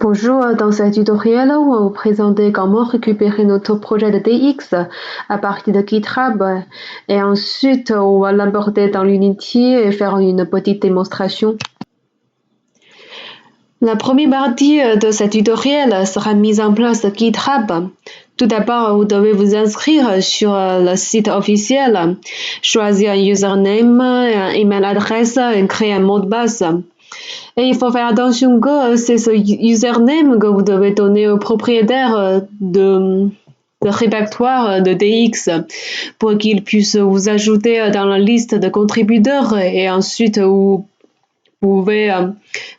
Bonjour, dans ce tutoriel, on va vous présenter comment récupérer notre projet de DX à partir de GitHub et ensuite on va l'importer dans l'Unity et faire une petite démonstration. La première partie de ce tutoriel sera mise en place de GitHub. Tout d'abord, vous devez vous inscrire sur le site officiel, choisir un username, un email adresse et créer un mot de passe. Et il faut faire attention que c'est ce username que vous devez donner au propriétaire de répertoire de DX pour qu'il puisse vous ajouter dans la liste de contributeurs et ensuite vous pouvez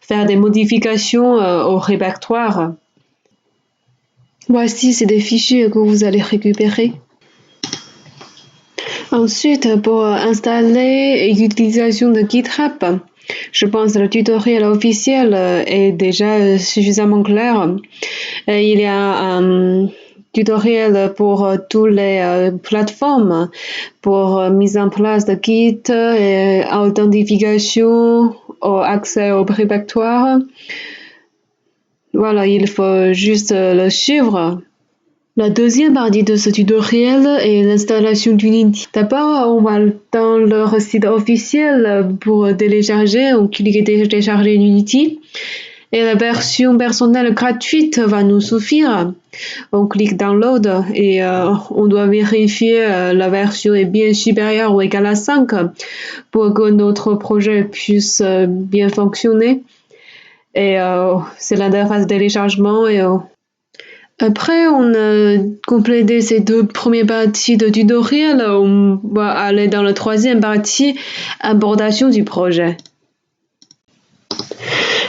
faire des modifications au répertoire. Voici ces des fichiers que vous allez récupérer. Ensuite, pour installer et l'utilisation de GitHub, je pense que le tutoriel officiel est déjà suffisamment clair. Il y a un tutoriel pour toutes les plateformes, pour mise en place de Git, et authentification, accès au répertoire. Voilà, il faut juste le suivre. La deuxième partie de ce tutoriel est l'installation d'Unity. D'abord, on va dans leur site officiel pour télécharger. On clique télécharger Unity et la version personnelle gratuite va nous suffire. On clique download et on doit vérifier la version est bien supérieure ou égale à 5 pour que notre projet puisse bien fonctionner. Et c'est l'interface de téléchargement et après, on a complété ces deux premières parties de tutoriel. On va aller dans la troisième partie, importation du projet.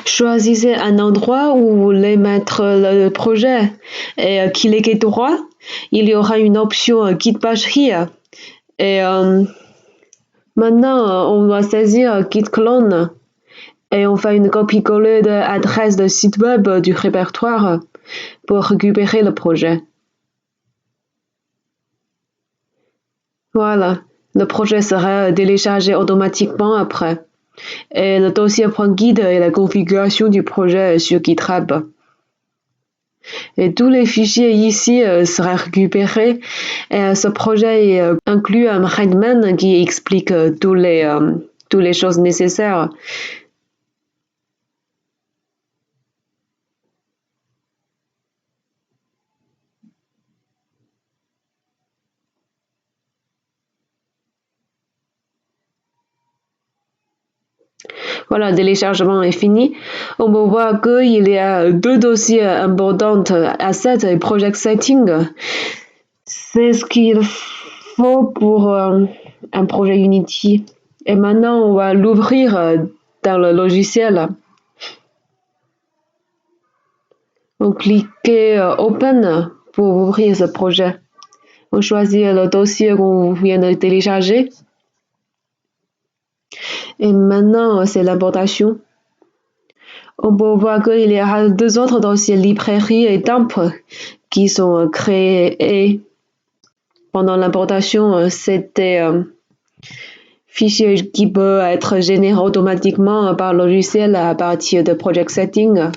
Choisissez un endroit où vous voulez mettre le projet et cliquez droit. Il y aura une option Git Bash Here. Et maintenant, on va saisir Git Clone et on fait une copie-coller de l'adresse de site web du répertoire pour récupérer le projet. Voilà, le projet sera téléchargé automatiquement après. Et le dossier .git est la configuration du projet sur GitHub. Et tous les fichiers ici seront récupérés. Et ce projet inclut un headman qui explique toutes les choses nécessaires. Voilà, le téléchargement est fini. On peut voir qu'il y a deux dossiers importants, Asset et Project Setting. C'est ce qu'il faut pour un projet Unity. Et maintenant, on va l'ouvrir dans le logiciel. On clique Open pour ouvrir ce projet. On choisit le dossier qu'on vient de télécharger. Et maintenant, c'est l'importation. On peut voir qu'il y a deux autres dossiers, librairie et dump, qui sont créés pendant l'importation. C'était fichier qui peut être généré automatiquement par le logiciel à partir de Project Setting.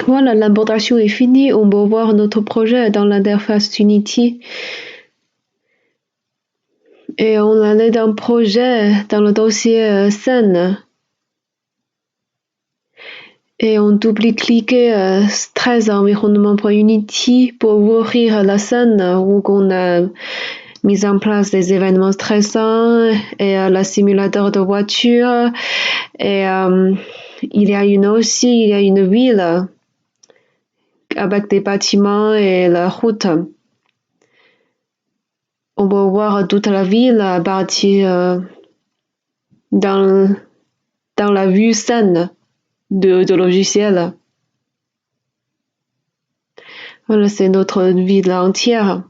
Voilà, l'importation est finie. On peut voir notre projet dans l'interface Unity. Et on allait dans projet, dans le dossier scène. Et on double-cliquait 13 environnement.unity pour ouvrir la scène où on a mis en place des événements stressants et la simulateur de voiture. Et il y a une ville avec des bâtiments et la route. On peut voir toute la ville à partir dans la vue scène de logiciel. Voilà, c'est notre ville entière.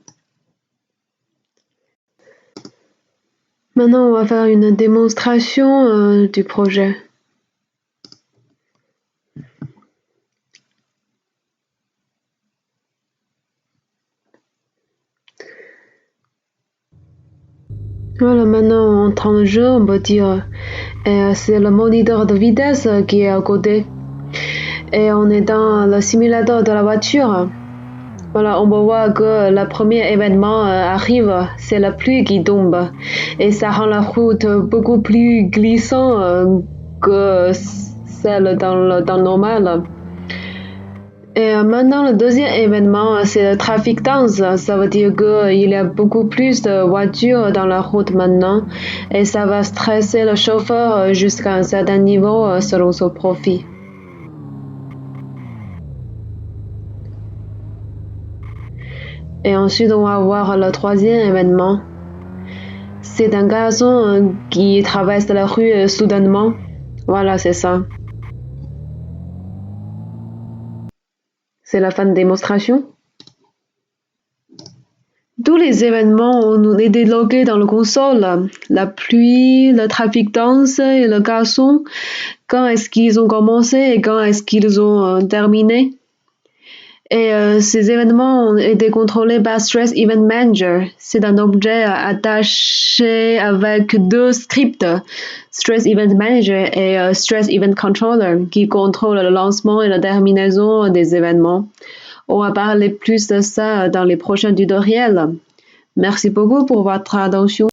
Maintenant, on va faire une démonstration du projet. Voilà, maintenant en temps de jeu, on peut dire, c'est le moniteur de vitesse qui est à côté. Et on est dans le simulateur de la voiture. Voilà, on peut voir que le premier événement arrive, c'est la pluie qui tombe. Et ça rend la route beaucoup plus glissante que celle dans le temps normal. Et maintenant, le deuxième événement, c'est le trafic dense. Ça veut dire qu'il y a beaucoup plus de voitures dans la route maintenant. Et ça va stresser le chauffeur jusqu'à un certain niveau selon son profit. Et ensuite, on va voir le troisième événement. C'est un garçon qui traverse la rue soudainement. Voilà, c'est ça. C'est la fin de démonstration. Tous les événements ont été logués dans le console. La pluie, le trafic dense et le garçon. Quand est-ce qu'ils ont commencé et quand est-ce qu'ils ont terminé. Et ces événements ont été contrôlés par Stress Event Manager. C'est un objet attaché avec deux scripts, Stress Event Manager et Stress Event Controller, qui contrôlent le lancement et la terminaison des événements. On va parler plus de ça dans les prochains tutoriels. Merci beaucoup pour votre attention.